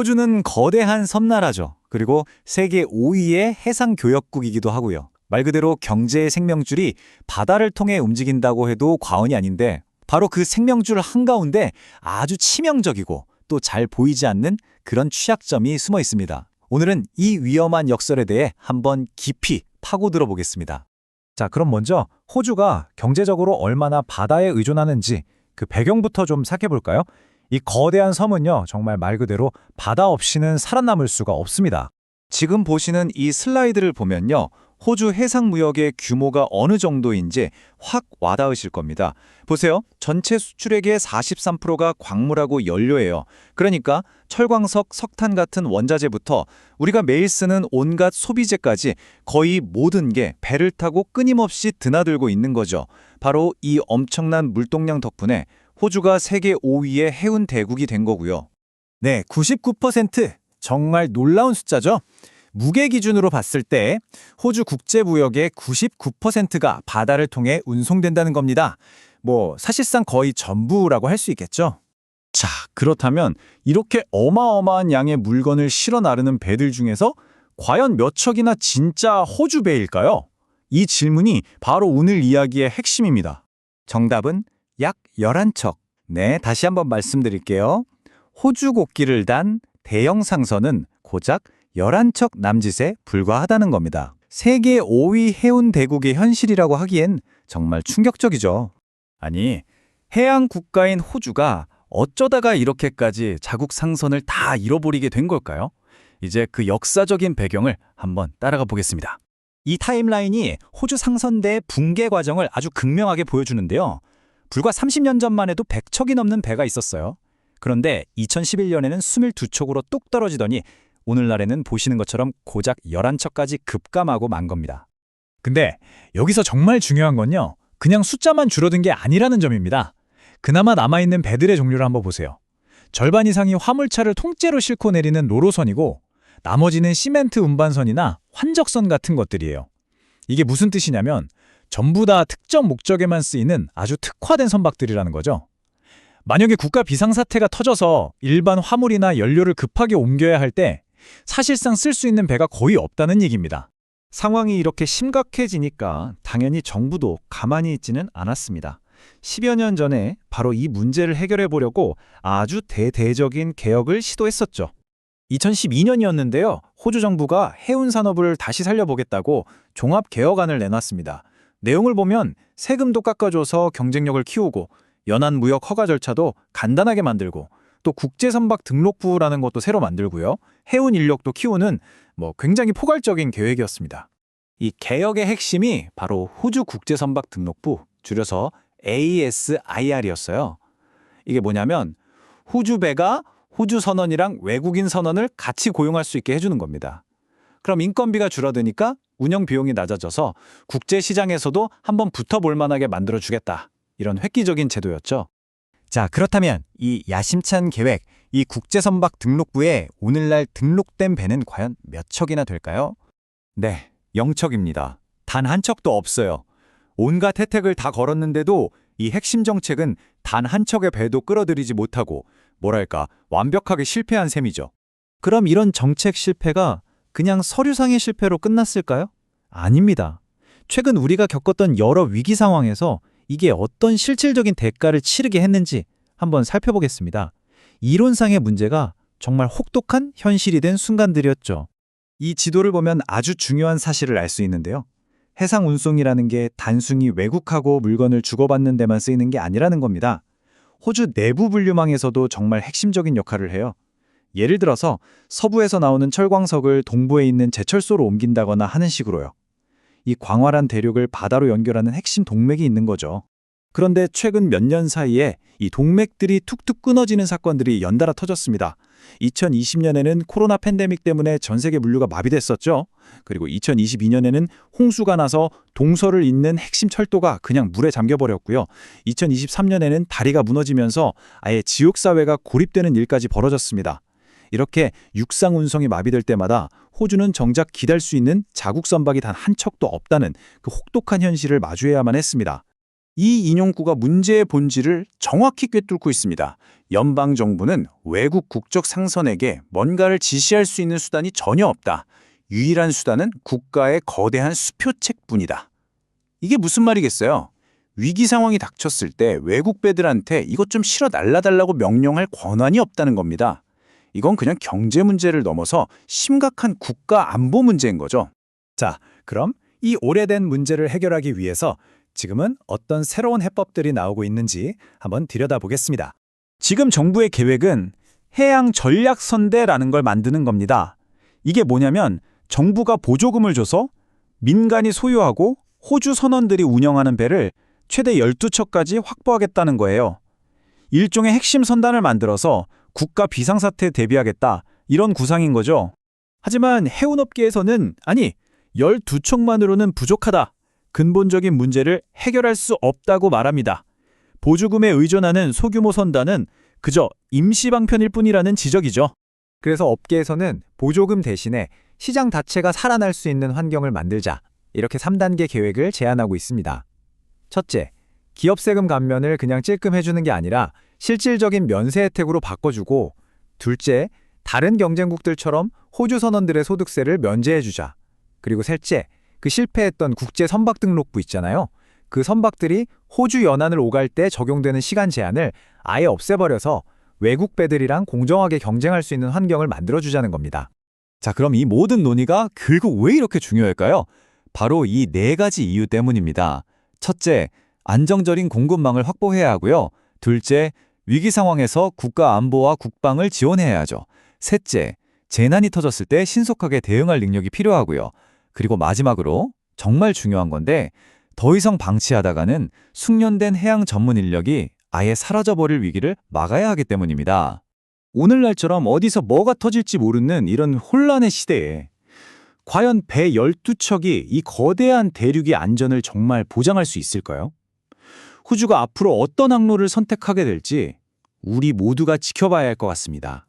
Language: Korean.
호주는 거대한 섬나라죠. 그리고 세계 5위의 해상교역국이기도 하고요. 말 그대로 경제의 생명줄이 바다를 통해 움직인다고 해도 과언이 아닌데 바로 그 생명줄 한가운데 아주 치명적이고 또 잘 보이지 않는 그런 취약점이 숨어 있습니다. 오늘은 이 위험한 역설에 대해 한번 깊이 파고들어 보겠습니다. 자, 그럼 먼저 호주가 경제적으로 얼마나 바다에 의존하는지 그 배경부터 좀 살펴볼까요? 이 거대한 섬은요, 정말 말 그대로 바다 없이는 살아남을 수가 없습니다. 지금 보시는 이 슬라이드를 보면요. 호주 해상무역의 규모가 어느 정도인지 확 와닿으실 겁니다. 보세요. 전체 수출액의 43%가 광물하고 연료예요. 그러니까 철광석, 석탄 같은 원자재부터 우리가 매일 쓰는 온갖 소비재까지 거의 모든 게 배를 타고 끊임없이 드나들고 있는 거죠. 바로 이 엄청난 물동량 덕분에 호주가 세계 5위의 해운 대국이 된 거고요. 네, 99%. 정말 놀라운 숫자죠? 무게 기준으로 봤을 때 호주 국제무역의 99%가 바다를 통해 운송된다는 겁니다. 사실상 거의 전부라고 할 수 있겠죠? 자, 그렇다면 이렇게 어마어마한 양의 물건을 실어 나르는 배들 중에서 과연 몇 척이나 진짜 호주 배일까요? 이 질문이 바로 오늘 이야기의 핵심입니다. 정답은 약 11척. 네, 다시 한번 말씀드릴게요. 호주 국기를 단 대형 상선은 고작 11척 남짓에 불과하다는 겁니다. 세계 5위 해운 대국의 현실이라고 하기엔 정말 충격적이죠. 아니, 해양 국가인 호주가 어쩌다가 이렇게까지 자국 상선을 다 잃어버리게 된 걸까요? 이제 그 역사적인 배경을 한번 따라가 보겠습니다. 이 타임라인이 호주 상선대의 붕괴 과정을 아주 극명하게 보여주는데요. 불과 30년 전만 해도 100척이 넘는 배가 있었어요. 그런데 2011년에는 22척으로 뚝 떨어지더니 오늘날에는 보시는 것처럼 고작 11척까지 급감하고 만 겁니다. 근데 여기서 정말 중요한 건요, 그냥 숫자만 줄어든 게 아니라는 점입니다. 그나마 남아있는 배들의 종류를 한번 보세요. 절반 이상이 화물차를 통째로 싣고 내리는 로로선이고 나머지는 시멘트 운반선이나 환적선 같은 것들이에요. 이게 무슨 뜻이냐면 전부 다 특정 목적에만 쓰이는 아주 특화된 선박들이라는 거죠. 만약에 국가 비상사태가 터져서 일반 화물이나 연료를 급하게 옮겨야 할 때 사실상 쓸 수 있는 배가 거의 없다는 얘기입니다. 상황이 이렇게 심각해지니까 당연히 정부도 가만히 있지는 않았습니다. 10여 년 전에 바로 이 문제를 해결해 보려고 아주 대대적인 개혁을 시도했었죠. 2012년이었는데요. 호주 정부가 해운 산업을 다시 살려보겠다고 종합개혁안을 내놨습니다. 내용을 보면 세금도 깎아줘서 경쟁력을 키우고 연안 무역 허가 절차도 간단하게 만들고 또 국제선박 등록부라는 것도 새로 만들고요. 해운 인력도 키우는 굉장히 포괄적인 계획이었습니다. 이 개혁의 핵심이 바로 호주 국제선박 등록부, 줄여서 ASIR이었어요. 이게 뭐냐면 호주 배가 호주 선원이랑 외국인 선원을 같이 고용할 수 있게 해주는 겁니다. 그럼 인건비가 줄어드니까 운영 비용이 낮아져서 국제시장에서도 한번 붙어볼 만하게 만들어주겠다. 이런 획기적인 제도였죠. 자, 그렇다면 이 야심찬 계획, 이 국제선박 등록부에 오늘날 등록된 배는 과연 몇 척이나 될까요? 네, 0척입니다. 단 한 척도 없어요. 온갖 혜택을 다 걸었는데도 이 핵심 정책은 단 한 척의 배도 끌어들이지 못하고 완벽하게 실패한 셈이죠. 그럼 이런 정책 실패가 그냥 서류상의 실패로 끝났을까요? 아닙니다. 최근 우리가 겪었던 여러 위기 상황에서 이게 어떤 실질적인 대가를 치르게 했는지 한번 살펴보겠습니다. 이론상의 문제가 정말 혹독한 현실이 된 순간들이었죠. 이 지도를 보면 아주 중요한 사실을 알 수 있는데요. 해상 운송이라는 게 단순히 외국하고 물건을 주고받는 데만 쓰이는 게 아니라는 겁니다. 호주 내부 분류망에서도 정말 핵심적인 역할을 해요. 예를 들어서 서부에서 나오는 철광석을 동부에 있는 제철소로 옮긴다거나 하는 식으로요. 이 광활한 대륙을 바다로 연결하는 핵심 동맥이 있는 거죠. 그런데 최근 몇 년 사이에 이 동맥들이 툭툭 끊어지는 사건들이 연달아 터졌습니다. 2020년에는 코로나 팬데믹 때문에 전 세계 물류가 마비됐었죠. 그리고 2022년에는 홍수가 나서 동서를 잇는 핵심 철도가 그냥 물에 잠겨버렸고요. 2023년에는 다리가 무너지면서 아예 지옥사회가 고립되는 일까지 벌어졌습니다. 이렇게 육상 운송이 마비될 때마다 호주는 정작 기댈 수 있는 자국 선박이 단 한 척도 없다는 그 혹독한 현실을 마주해야만 했습니다. 이 인용구가 문제의 본질을 정확히 꿰뚫고 있습니다. 연방정부는 외국 국적 상선에게 뭔가를 지시할 수 있는 수단이 전혀 없다. 유일한 수단은 국가의 거대한 수표책뿐이다. 이게 무슨 말이겠어요? 위기 상황이 닥쳤을 때 외국 배들한테 이것 좀 실어 날라달라고 명령할 권한이 없다는 겁니다. 이건 그냥 경제 문제를 넘어서 심각한 국가 안보 문제인 거죠. 자, 그럼 이 오래된 문제를 해결하기 위해서 지금은 어떤 새로운 해법들이 나오고 있는지 한번 들여다보겠습니다. 지금 정부의 계획은 해양 전략선대라는 걸 만드는 겁니다. 이게 뭐냐면 정부가 보조금을 줘서 민간이 소유하고 호주 선원들이 운영하는 배를 최대 12척까지 확보하겠다는 거예요. 일종의 핵심 선단을 만들어서 국가 비상사태에 대비하겠다, 이런 구상인 거죠. 하지만 해운업계에서는 아니, 12척만으로는 부족하다, 근본적인 문제를 해결할 수 없다고 말합니다. 보조금에 의존하는 소규모 선단은 그저 임시방편일 뿐이라는 지적이죠. 그래서 업계에서는 보조금 대신에 시장 자체가 살아날 수 있는 환경을 만들자, 이렇게 3단계 계획을 제안하고 있습니다. 첫째, 기업 세금 감면을 그냥 찔끔 해주는 게 아니라 실질적인 면세 혜택으로 바꿔주고, 둘째, 다른 경쟁국들처럼 호주 선원들의 소득세를 면제해주자. 그리고 셋째, 그 실패했던 국제 선박 등록부 있잖아요. 그 선박들이 호주 연안을 오갈 때 적용되는 시간 제한을 아예 없애버려서 외국 배들이랑 공정하게 경쟁할 수 있는 환경을 만들어주자는 겁니다. 자, 그럼 이 모든 논의가 결국 왜 이렇게 중요할까요? 바로 이 네 가지 이유 때문입니다. 첫째, 안정적인 공급망을 확보해야 하고요. 둘째, 위기 상황에서 국가 안보와 국방을 지원해야 하죠. 셋째, 재난이 터졌을 때 신속하게 대응할 능력이 필요하고요. 그리고 마지막으로 정말 중요한 건데, 더 이상 방치하다가는 숙련된 해양 전문 인력이 아예 사라져버릴 위기를 막아야 하기 때문입니다. 오늘날처럼 어디서 뭐가 터질지 모르는 이런 혼란의 시대에 과연 배 12척이 이 거대한 대륙의 안전을 정말 보장할 수 있을까요? 호주가 앞으로 어떤 항로를 선택하게 될지 우리 모두가 지켜봐야 할 것 같습니다.